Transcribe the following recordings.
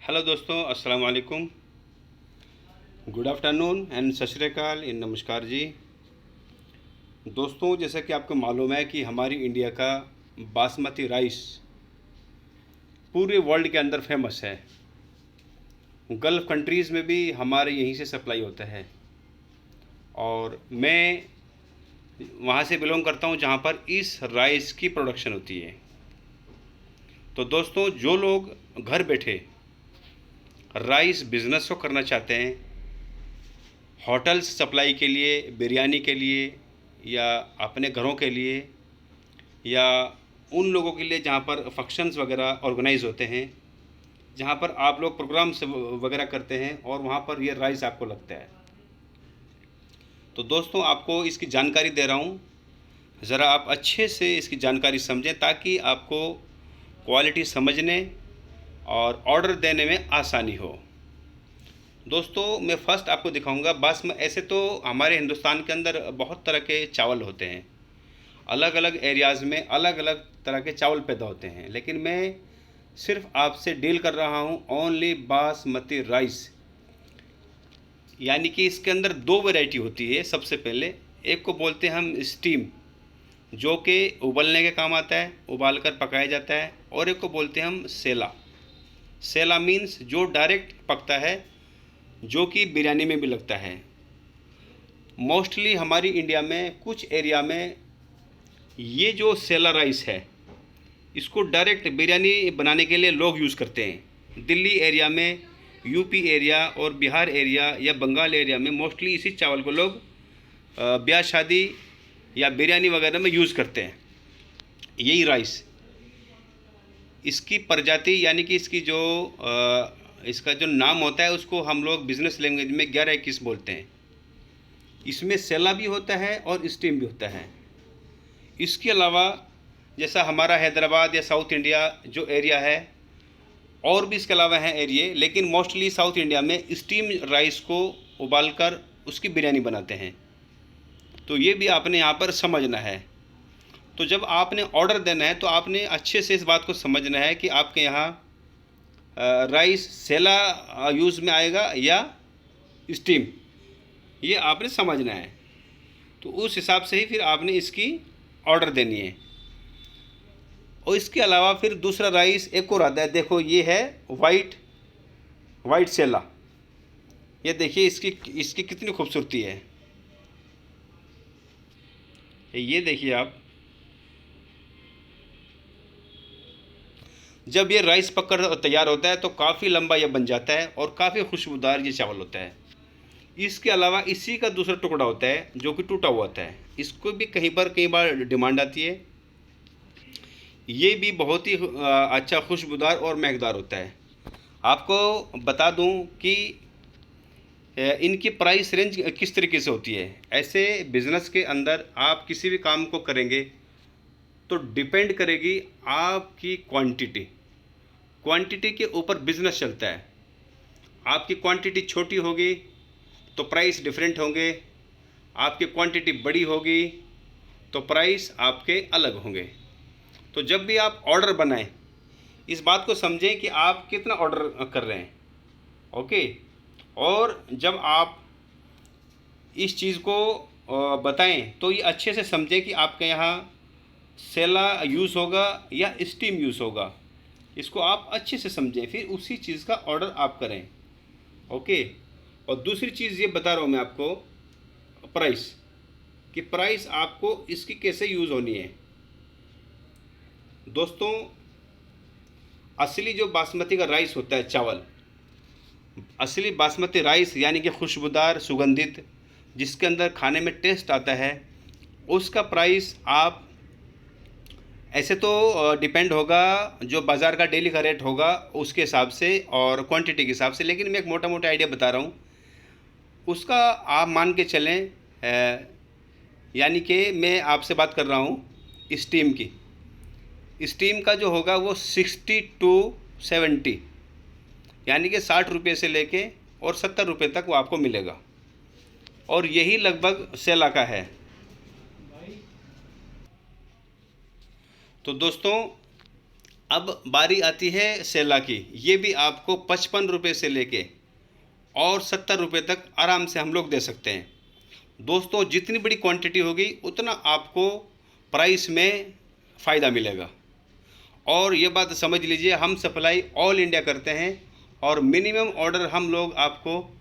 Hello दोस्तों, अस्सलाम वालेकुम। गुड आफ्टरनून एंड सत श्री अकाल इन नमस्कार जी। दोस्तों, जैसा कि आपको मालूम है कि हमारी इंडिया का बासमती राइस पूरे वर्ल्ड के अंदर फेमस है। गल्फ़ कंट्रीज़ में भी हमारे यहीं से सप्लाई होता है और मैं वहाँ से बिलोंग करता हूँ जहाँ पर इस राइस की प्रोडक्शन होती है। तो दोस्तों, जो लोग घर बैठे राइस बिज़नेस को करना चाहते हैं, होटल्स सप्लाई के लिए, बिरयानी के लिए या अपने घरों के लिए या उन लोगों के लिए जहाँ पर फंक्शंस वगैरह ऑर्गेनाइज होते हैं, जहाँ पर आप लोग प्रोग्राम्स वगैरह करते हैं और वहाँ पर ये राइस आपको लगता है। तो दोस्तों, आपको इसकी जानकारी दे रहा हूँ, ज़रा आप अच्छे से इसकी जानकारी समझें ताकि आपको क्वालिटी समझने और ऑर्डर देने में आसानी हो। दोस्तों, मैं फ़र्स्ट आपको दिखाऊंगा ऐसे तो हमारे हिंदुस्तान के अंदर बहुत तरह के चावल होते हैं, अलग अलग एरियाज़ में अलग अलग तरह के चावल पैदा होते हैं, लेकिन मैं सिर्फ आपसे डील कर रहा हूं ओनली बासमती राइस। यानी कि इसके अंदर दो वैरायटी होती है। सबसे पहले एक को बोलते हैं हम स्टीम, जो कि उबलने के काम आता है, उबाल कर पकाया जाता है, और एक को बोलते हैं हम सेला। सेला मीन्स जो डायरेक्ट पकता है, जो कि बिरयानी में भी लगता है। मोस्टली हमारी इंडिया में कुछ एरिया में ये जो सेला राइस है, इसको डायरेक्ट बिरयानी बनाने के लिए लोग यूज़ करते हैं। दिल्ली एरिया में, यूपी एरिया और बिहार एरिया या बंगाल एरिया में मोस्टली इसी चावल को लोग ब्याह शादी या बिरयानी वगैरह में यूज़ करते हैं। यही राइस, इसकी प्रजाति यानी कि इसका जो नाम होता है, उसको हम लोग बिज़नेस लैंग्वेज में 11-21 बोलते हैं। इसमें सेला भी होता है और स्टीम भी होता है। इसके अलावा जैसा हमारा हैदराबाद या साउथ इंडिया जो एरिया है, और भी इसके अलावा हैं एरिए, लेकिन मोस्टली साउथ इंडिया में स्टीम राइस को उबालकर उसकी बिरयानी बनाते हैं। तो ये भी आपने यहाँ पर समझना है। तो जब आपने ऑर्डर देना है तो आपने अच्छे से इस बात को समझना है कि आपके यहाँ राइस सेला यूज़ में आएगा या स्टीम, ये आपने समझना है। तो उस हिसाब से ही फिर आपने इसकी ऑर्डर देनी है। और इसके अलावा फिर दूसरा राइस एक और आता है। देखो, ये है वाइट सेला। ये देखिए इसकी कितनी खूबसूरती है। ये देखिए आप, जब ये राइस पककर तैयार होता है तो काफ़ी लंबा ये बन जाता है और काफ़ी खुशबूदार ये चावल होता है। इसके अलावा इसी का दूसरा टुकड़ा होता है जो कि टूटा हुआ होता है। इसको भी कई बार डिमांड आती है। ये भी बहुत ही अच्छा खुशबूदार और महकदार होता है। आपको बता दूं कि इनकी प्राइस रेंज किस तरीके से होती है। ऐसे बिज़नेस के अंदर आप किसी भी काम को करेंगे तो डिपेंड करेगी आपकी क्वांटिटी के ऊपर बिज़नेस चलता है। आपकी क्वांटिटी छोटी होगी तो प्राइस डिफरेंट होंगे, आपकी क्वांटिटी बड़ी होगी तो प्राइस आपके अलग होंगे। तो जब भी आप ऑर्डर बनाएं, इस बात को समझें कि आप कितना ऑर्डर कर रहे हैं। ओके। और जब आप इस चीज़ को बताएं तो ये अच्छे से समझें कि आपके यहाँ सेला यूज़ होगा या स्टीम यूज़ होगा। इसको आप अच्छे से समझें, फिर उसी चीज़ का ऑर्डर आप करें। ओके। और दूसरी चीज़ ये बता रहा हूँ मैं आपको, प्राइस आपको इसकी कैसे यूज़ होनी है। दोस्तों, असली जो बासमती का राइस होता है, चावल, असली बासमती राइस यानी कि खुशबूदार, सुगंधित, जिसके अंदर खाने में टेस्ट आता है, उसका प्राइस आप ऐसे तो डिपेंड होगा जो बाज़ार का डेली का रेट होगा उसके हिसाब से और क्वांटिटी के हिसाब से, लेकिन मैं एक मोटा मोटा आइडिया बता रहा हूँ। उसका आप मान के चलें, यानी कि मैं आपसे बात कर रहा हूँ स्टीम का जो होगा वो 60 टू 70, यानी कि 60 रुपये से लेके और 70 रुपये तक वो आपको मिलेगा। और यही लगभग सेला का है। तो दोस्तों, अब बारी आती है सेला की। ये भी आपको 55 रुपये से लेके और 70 रुपये तक आराम से हम लोग दे सकते हैं। दोस्तों जितनी बड़ी क्वांटिटी होगी उतना आपको प्राइस में फ़ायदा मिलेगा। और ये बात समझ लीजिए, हम सप्लाई ऑल इंडिया करते हैं और मिनिमम ऑर्डर हम लोग आपको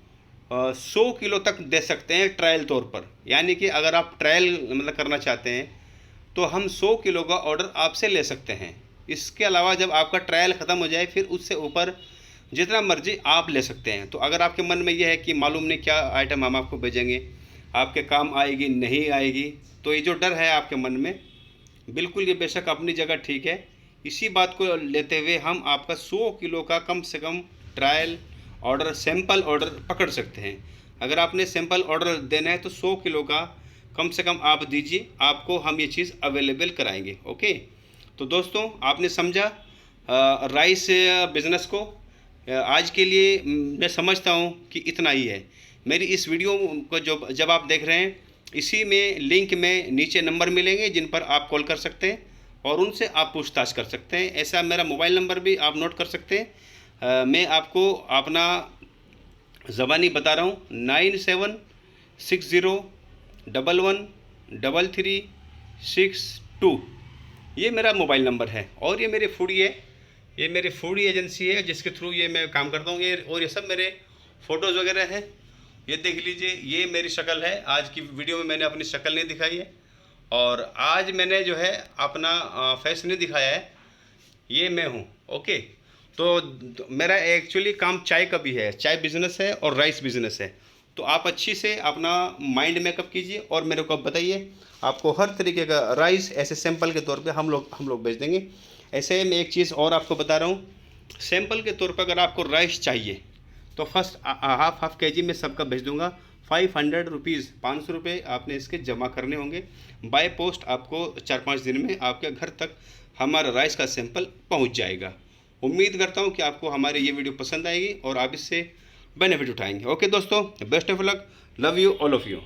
100 किलो तक दे सकते हैं ट्रायल तौर पर। यानी कि अगर आप ट्रायल मतलब करना चाहते हैं तो हम 100 किलो का ऑर्डर आपसे ले सकते हैं। इसके अलावा जब आपका ट्रायल ख़त्म हो जाए फिर उससे ऊपर जितना मर्जी आप ले सकते हैं। तो अगर आपके मन में यह है कि मालूम नहीं क्या आइटम हम आपको भेजेंगे, आपके काम आएगी नहीं आएगी, तो ये जो डर है आपके मन में, बिल्कुल ये बेशक अपनी जगह ठीक है। इसी बात को लेते हुए हम आपका 100 किलो का कम से कम ट्रायल ऑर्डर, सैंपल ऑर्डर पकड़ सकते हैं। अगर आपने सैंपल ऑर्डर देना है तो 100 किलो का कम से कम आप दीजिए, आपको हम ये चीज़ अवेलेबल कराएंगे। ओके, तो दोस्तों आपने समझा राइस बिज़नेस को। आज के लिए मैं समझता हूँ कि इतना ही है। मेरी इस वीडियो को जब आप देख रहे हैं, इसी में लिंक में नीचे नंबर मिलेंगे जिन पर आप कॉल कर सकते हैं और उनसे आप पूछताछ कर सकते हैं। ऐसा मेरा मोबाइल नंबर भी आप नोट कर सकते हैं। मैं आपको अपना ज़बानी बता रहा हूँ, 9760113362। ये मेरा मोबाइल नंबर है और ये मेरे फूडी है, ये मेरी फूडी एजेंसी है जिसके थ्रू ये मैं काम करता हूँ। ये सब मेरे फ़ोटोज़ वगैरह हैं। ये देख लीजिए, ये मेरी शक्ल है। आज की वीडियो में मैंने अपनी शक्ल नहीं दिखाई है और आज मैंने जो है अपना फेस नहीं दिखाया है, ये मैं हूँ। ओके, तो मेरा एक्चुअली काम चाय का भी है, चाय बिज़नेस है और राइस बिज़नेस है। तो आप अच्छी से अपना माइंड मेकअप कीजिए और मेरे को बताइए, आपको हर तरीके का राइस ऐसे सैंपल के तौर पे हम लोग भेज देंगे। ऐसे मैं एक चीज़ और आपको बता रहा हूँ, सैंपल के तौर पर अगर आपको राइस चाहिए तो फर्स्ट हाफ केजी में सबका भेज दूंगा। 500 रुपीज़, 500 रुपये आपने इसके जमा करने होंगे। बाय पोस्ट आपको 4-5 दिन में आपके घर तक हमारा राइस का सैंपल पहुंच जाएगा। उम्मीद करता हूं कि आपको हमारी ये वीडियो पसंद आएगी और आप इससे बेनिफिट उठाएंगे। ओके दोस्तों, best of luck, love you all of you.